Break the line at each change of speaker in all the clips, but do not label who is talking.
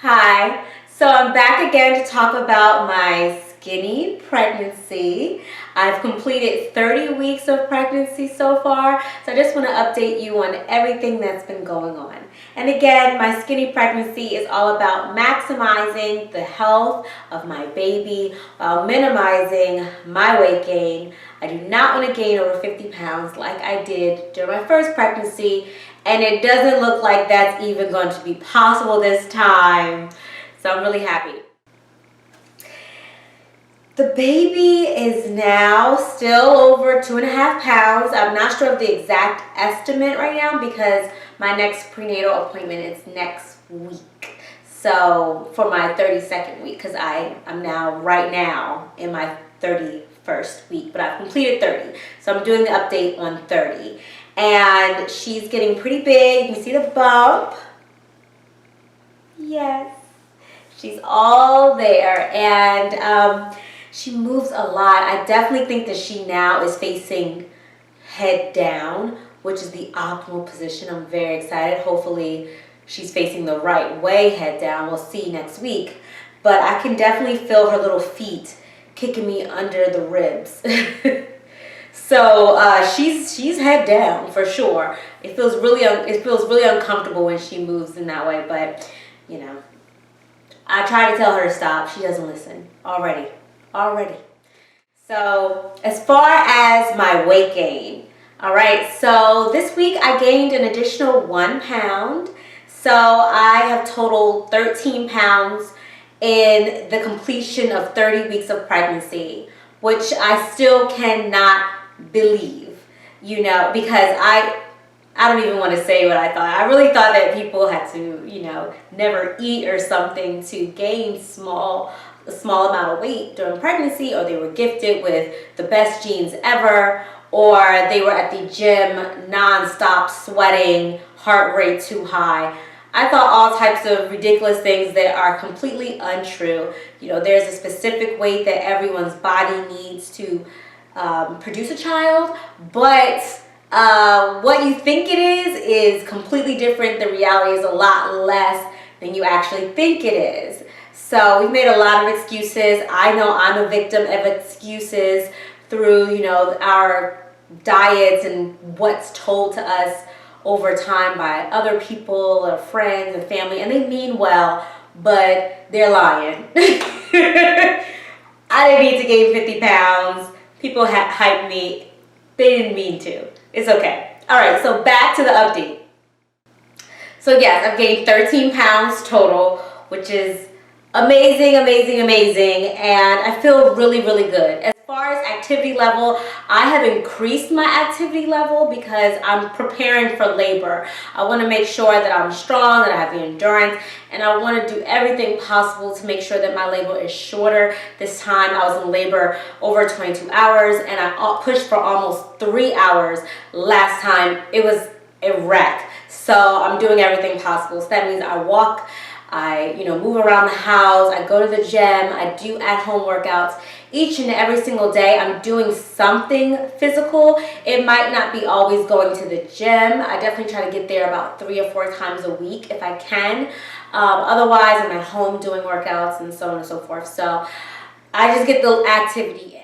Hi, so I'm back again to talk about my skinny pregnancy. I've completed 30 weeks of pregnancy so far, so I just want to update you on everything that's been going on. And again, my skinny pregnancy is all about maximizing the health of my baby while minimizing my weight gain. I do not want to gain over 50 pounds like I did during my first pregnancy, and it doesn't look like that's even going to be possible this time. So I'm really happy. The baby is now still over 2.5 pounds. I'm not sure of the exact estimate right now because my next prenatal appointment is next week. So for my 32nd week, because I'm now right now in my 31st week, but I've completed 30. So I'm doing the update on 30. And she's getting pretty big. You can see the bump. Yes, she's all there. And she moves a lot. I definitely think that she now is facing head down, which is the optimal position. I'm very excited. Hopefully she's facing the right way, head down. We'll see next week. But I can definitely feel her little feet kicking me under the ribs. So she's head down for sure. It feels really uncomfortable when she moves in that way, but you know, I try to tell her to stop. She doesn't listen already. So as far as my weight gain, all right. So this week I gained an additional 1 pound. So I have totaled 13 pounds in the completion of 30 weeks of pregnancy, which I still cannot believe, because I don't even want to say what I thought. I really thought that people had to, never eat or something to gain a small amount of weight during pregnancy, or they were gifted with the best genes ever, or they were at the gym non-stop sweating, heart rate too high. I thought all types of ridiculous things that are completely untrue. There's a specific weight that everyone's body needs to produce a child, but what you think it is completely different. The reality is a lot less than you actually think it is. So we've made a lot of excuses. I know I'm a victim of excuses through, our diets and what's told to us over time by other people or friends and family, and they mean well, but they're lying. I didn't need to gain 50 pounds. People hyped me. They didn't mean to. It's okay. All right, so back to the update. So yes, I've gained 13 pounds total, which is amazing, and I feel really, really good. As far as activity level, I have increased my activity level because I'm preparing for labor. I want to make sure that I'm strong, that I have the endurance, and I want to do everything possible to make sure that my labor is shorter. This time I was in labor over 22 hours, and I pushed for almost 3 hours. Last time it was a wreck. So I'm doing everything possible. So that means I walk, I move around the house, I go to the gym, I do at-home workouts. Each and every single day I'm doing something physical. It might not be always going to the gym. I definitely try to get there about 3 or 4 times a week if I can. Otherwise I'm at home doing workouts and so on and so forth. So I just get the activity in.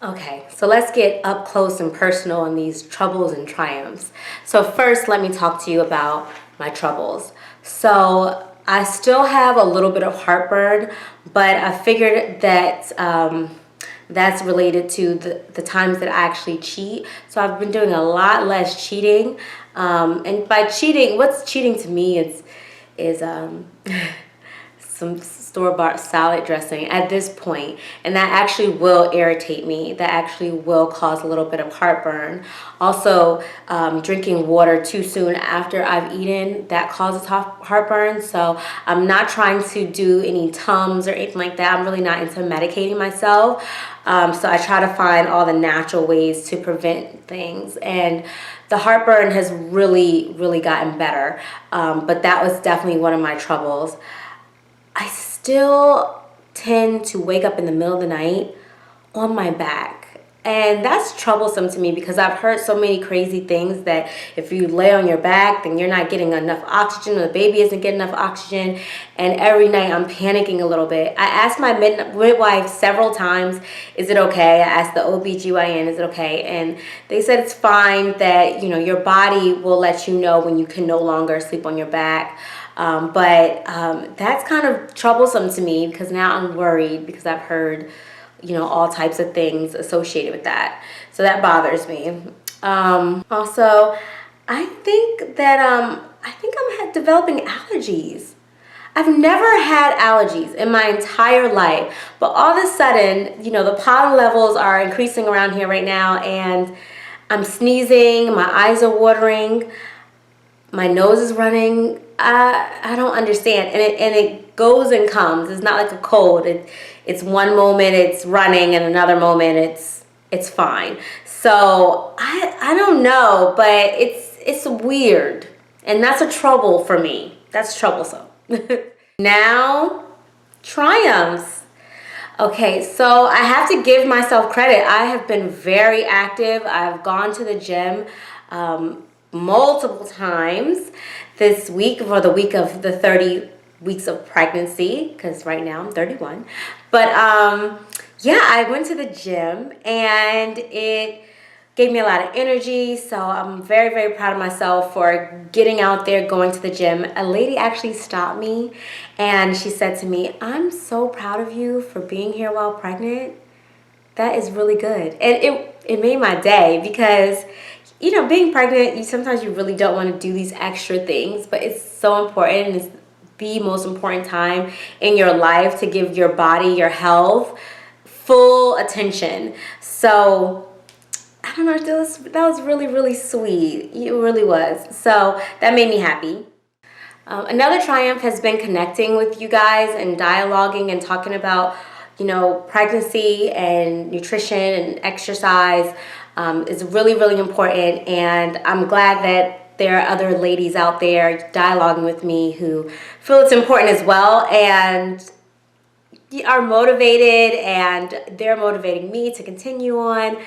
Okay, so let's get up close and personal on these troubles and triumphs. So first, let me talk to you about my troubles. So I still have a little bit of heartburn, but I figured that that's related to the times that I actually cheat. So I've been doing a lot less cheating. And by cheating, what's cheating to me is some store-bought salad dressing at this point, and that actually will irritate me. That actually will cause a little bit of heartburn. Also, drinking water too soon after I've eaten, that causes heartburn. So I'm not trying to do any Tums or anything like that. I'm really not into medicating myself. So I try to find all the natural ways to prevent things, and the heartburn has really, really gotten better. But that was definitely one of my troubles. I still tend to wake up in the middle of the night on my back. And that's troublesome to me because I've heard so many crazy things that if you lay on your back, then you're not getting enough oxygen, or the baby isn't getting enough oxygen. And every night I'm panicking a little bit. I asked my midwife several times, is it okay? I asked the OBGYN, is it okay? And they said it's fine, that, you know, your body will let you know when you can no longer sleep on your back. But that's kind of troublesome to me because now I'm worried because I've heard, you know, all types of things associated with that. So that bothers me. Also, I think that I'm developing allergies. I've never had allergies in my entire life, but all of a sudden, you know, the pollen levels are increasing around here right now, and I'm sneezing, my eyes are watering, my nose is running. I don't understand, and it goes and comes. It's not like a cold. It's one moment it's running, and another moment it's fine. So I don't know, but it's weird, and that's a trouble for me. That's troublesome. Now, triumphs. Okay, so I have to give myself credit. I have been very active. I've gone to the gym multiple times this week, for the week of the 30 weeks of pregnancy, because right now I'm 31. But yeah, I went to the gym and it gave me a lot of energy. So I'm very, very proud of myself for getting out there, going to the gym. A lady actually stopped me and she said to me, "I'm so proud of you for being here while pregnant. That is really good." And it made my day because, you know, being pregnant, sometimes you really don't want to do these extra things, but it's so important, and it's the most important time in your life to give your body, your health, full attention. So I don't know, that was really, really sweet. It really was. So that made me happy. Another triumph has been connecting with you guys and dialoguing and talking about, you know, pregnancy and nutrition and exercise. Is really, really important, and I'm glad that there are other ladies out there dialoguing with me who feel it's important as well and are motivated, and they're motivating me to continue on.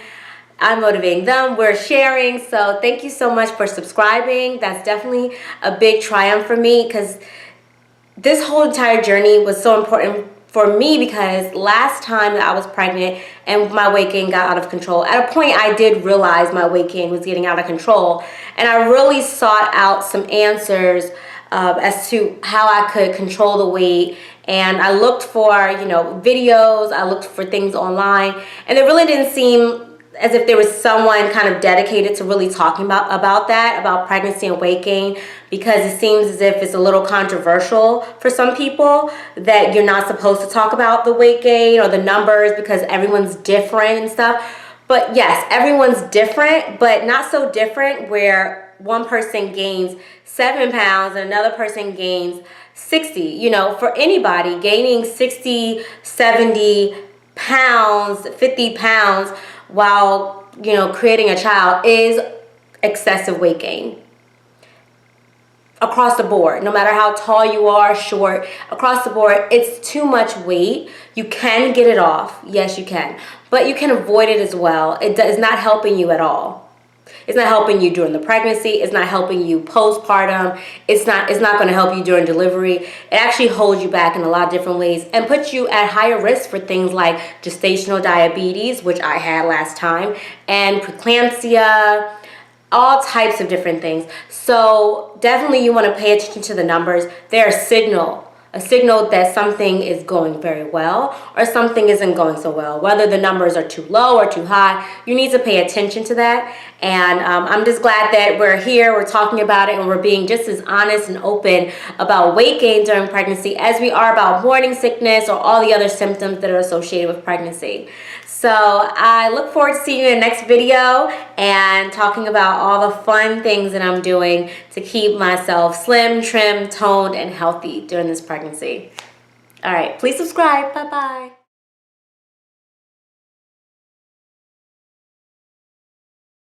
I'm motivating them. We're sharing. So thank you so much for subscribing. That's definitely a big triumph for me because this whole entire journey was so important for me because last time that I was pregnant and my weight gain got out of control, at a point I did realize my weight gain was getting out of control, and I really sought out some answers as to how I could control the weight. And I looked for, you know, videos, I looked for things online, and it really didn't seem as if there was someone kind of dedicated to really talking about pregnancy and weight gain, because it seems as if it's a little controversial for some people that you're not supposed to talk about the weight gain or the numbers because everyone's different and stuff. But yes, everyone's different, but not so different where one person gains 7 pounds and another person gains 60. You know, for anybody, gaining 60, 70 pounds, 50 pounds while, you know, creating a child is excessive weight gain. Across the board, no matter how tall you are, short, across the board, it's too much weight. You can get it off. Yes, you can. But you can avoid it as well. It is not helping you at all. It's not helping you during the pregnancy. It's not helping you postpartum. It's not going to help you during delivery. It actually holds you back in a lot of different ways and puts you at higher risk for things like gestational diabetes, which I had last time, and preeclampsia, all types of different things. So definitely you want to pay attention to the numbers. They're a signal that something is going very well or something isn't going so well. Whether the numbers are too low or too high, you need to pay attention to that. And I'm just glad that we're here, we're talking about it, and we're being just as honest and open about weight gain during pregnancy as we are about morning sickness or all the other symptoms that are associated with pregnancy. So I look forward to seeing you in the next video and talking about all the fun things that I'm doing to keep myself slim, trim, toned, and healthy during this pregnancy. All right, please subscribe. Bye-bye.